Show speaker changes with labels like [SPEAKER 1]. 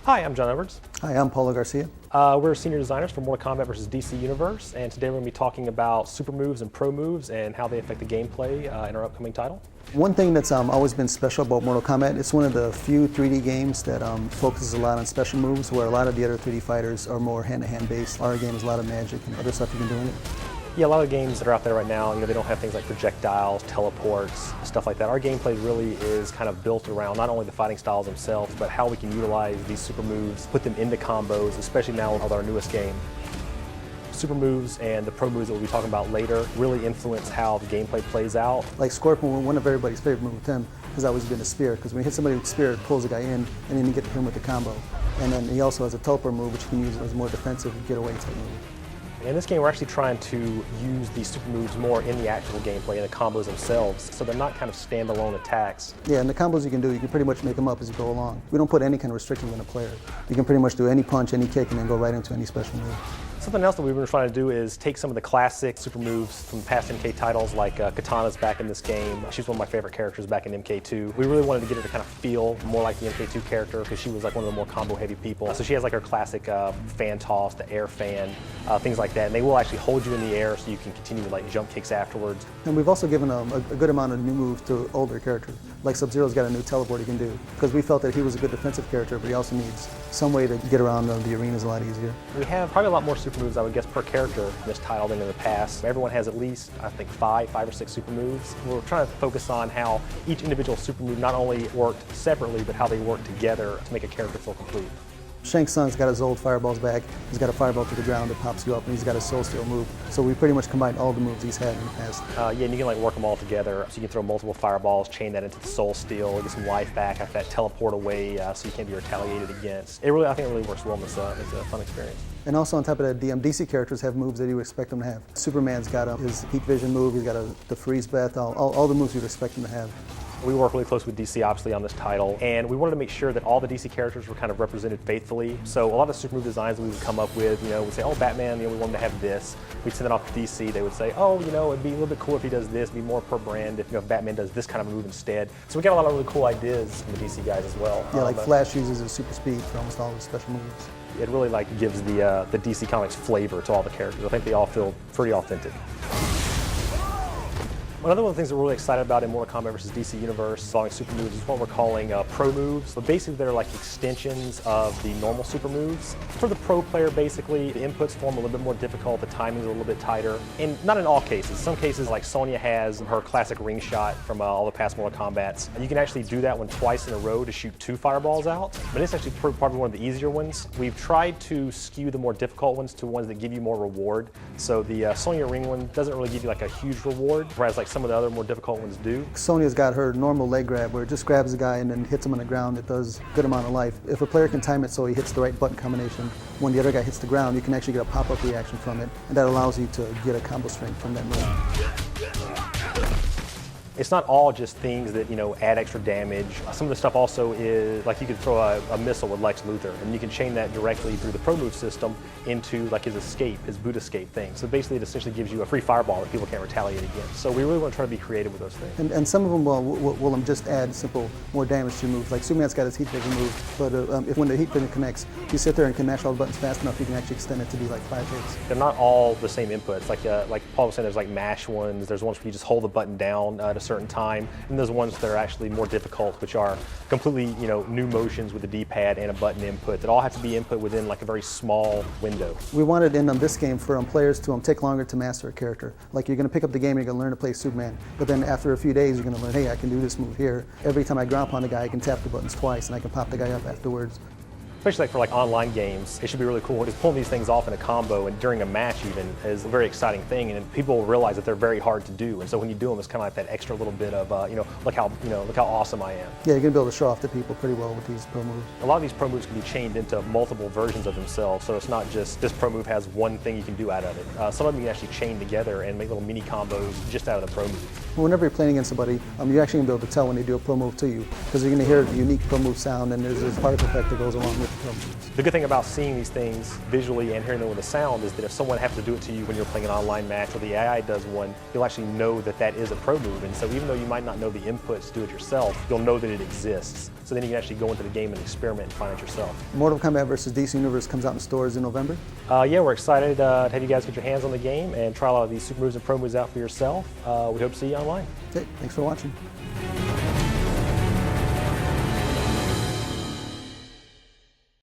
[SPEAKER 1] Hi, I'm John Edwards.
[SPEAKER 2] Hi, I'm Paulo Garcia.
[SPEAKER 1] We're senior designers for Mortal Kombat vs. DC Universe, and today we're going to be talking about super moves and pro moves and how they affect the gameplay in our upcoming title.
[SPEAKER 2] One thing that's always been special about Mortal Kombat, it's one of the few 3D games that focuses a lot on special moves, where a lot of the other 3D fighters are more hand-to-hand based. Our game is a lot of magic and other stuff you can do in it.
[SPEAKER 1] Yeah, a lot of games that are out there right now, they don't have things like projectiles, teleports, stuff like that. Our gameplay really is kind of built around not only the fighting styles themselves, but how we can utilize these super moves, put them into combos, especially now with our newest game. Super moves and the pro moves that we'll be talking about later really influence how the gameplay plays out.
[SPEAKER 2] Like Scorpion, one of everybody's favorite moves with him has always been the spear, because when you hit somebody with the spear, it pulls the guy in, and then you get to him with the combo. And then he also has a teleport move, which you can use as a more defensive getaway type move.
[SPEAKER 1] In this game, we're actually trying to use these super moves more in the actual gameplay and the combos themselves, so they're not kind of standalone attacks.
[SPEAKER 2] Yeah, and the combos you can pretty much make them up as you go along. We don't put any kind of restrictions on a player. You can pretty much do any punch, any kick, and then go right into any special move.
[SPEAKER 1] Something else that we've been trying to do is take some of the classic super moves from past MK titles, like Katana's back in this game. She's one of my favorite characters back in MK2. We really wanted to get her to kind of feel more like the MK2 character, because she was like one of the more combo heavy people. So she has like her classic fan toss, the air fan, things like that. And they will actually hold you in the air so you can continue to like jump kicks afterwards.
[SPEAKER 2] And we've also given a good amount of new moves to older characters. Like Sub-Zero's got a new teleport he can do, because we felt that he was a good defensive character, but he also needs some way to get around the arenas a lot easier.
[SPEAKER 1] We have probably a lot more super moves, I would guess, per character in this title than in the past. Everyone has at least, I think, five or six super moves. We're trying to focus on how each individual super move not only worked separately, but how they work together to make a character feel complete.
[SPEAKER 2] Shang Tsung's got his old fireballs back. He's got a fireball to the ground that pops you up, and he's got a soul steal move. So we pretty much combined all the moves he's had in the past.
[SPEAKER 1] Yeah, and you can like work them all together. So you can throw multiple fireballs, chain that into the soul steal, get some life back after that teleport away, so you can't be retaliated against. I think it really works well in this. It's a fun experience.
[SPEAKER 2] And also on top of that, the DC characters have moves that you would expect them to have. Superman's got his heat vision move. He's got the freeze breath. All the moves you'd expect him to have.
[SPEAKER 1] We work really close with DC, obviously, on this title, and we wanted to make sure that all the DC characters were kind of represented faithfully. So a lot of the super move designs that we would come up with, we'd say, oh, Batman, we want him to have this. We'd send it off to DC. They would say, oh, it'd be a little bit cool if he does this, it'd be more per brand if Batman does this kind of move instead. So we got a lot of really cool ideas from the DC guys as well.
[SPEAKER 2] Yeah, like Flash uses his super speed for almost all his special moves.
[SPEAKER 1] It really gives the DC Comics flavor to all the characters. I think they all feel pretty authentic. Another one of the things that we're really excited about in Mortal Kombat vs. DC Universe involving super moves is what we're calling pro moves. So basically they're like extensions of the normal super moves. For the pro player, basically, the inputs form a little bit more difficult, the timing's a little bit tighter. And not in all cases. Some cases, like Sonya has her classic ring shot from all the past Mortal Kombats. You can actually do that one twice in a row to shoot 2 fireballs out. But it's actually probably one of the easier ones. We've tried to skew the more difficult ones to ones that give you more reward. So the Sonya ring one doesn't really give you like a huge reward, whereas like some of the other more difficult ones do.
[SPEAKER 2] Sonya's got her normal leg grab, where it just grabs the guy and then hits him on the ground. It does a good amount of life. If a player can time it so he hits the right button combination, when the other guy hits the ground, you can actually get a pop-up reaction from it, and that allows you to get a combo strength from that move.
[SPEAKER 1] It's not all just things that, add extra damage. Some of the stuff also is, like you could throw a missile with Lex Luthor, and you can chain that directly through the pro move system into like his escape, his boot escape thing. So basically it essentially gives you a free fireball that people can't retaliate against. So we really want to try to be creative with those things.
[SPEAKER 2] And some of them will just add simple, more damage to moves. Like Superman's got his heat vision move, but when the heat vision connects, you sit there and can mash all the buttons fast enough, you can actually extend it to be like 5 hits.
[SPEAKER 1] They're not all the same inputs. Like Paul was saying, there's like mash ones, there's ones where you just hold the button down at a certain time, and there's ones that are actually more difficult, which are completely, new motions with a D-pad and a button input that all have to be input within like a very small window.
[SPEAKER 2] We wanted in this game for players to take longer to master a character. Like you're going to pick up the game and you're going to learn to play Superman, but then after a few days you're going to learn, hey, I can do this move here. Every time I ground pound a guy, I can tap the buttons twice and I can pop the guy up afterwards.
[SPEAKER 1] Especially for online games, it should be really cool. Just pulling these things off in a combo and during a match even is a very exciting thing, and people will realize that they're very hard to do. And so when you do them, it's kind of like that extra little bit of, look how awesome I am.
[SPEAKER 2] Yeah, you're gonna be able to show off to people pretty well with these pro moves.
[SPEAKER 1] A lot of these pro moves can be chained into multiple versions of themselves, so it's not just this pro move has one thing you can do out of it. Some of them you can actually chain together and make little mini combos just out of the pro move.
[SPEAKER 2] Whenever you're playing against somebody, you're actually gonna be able to tell when they do a pro move to you, because you're gonna hear the unique pro move sound, and there's this particle effect that goes along with it. with the pro moves.
[SPEAKER 1] The good thing about seeing these things visually and hearing them with the sound is that if someone happens to do it to you when you're playing an online match or the AI does one, you'll actually know that that is a pro move. And so even though you might not know the inputs to do it yourself, you'll know that it exists. So then you can actually go into the game and experiment and find it yourself.
[SPEAKER 2] Mortal Kombat vs. DC Universe comes out in stores in November.
[SPEAKER 1] Yeah, we're excited to have you guys get your hands on the game and try a lot of these super moves and pro moves out for yourself. We hope to see you online.
[SPEAKER 2] Okay, thanks for watching.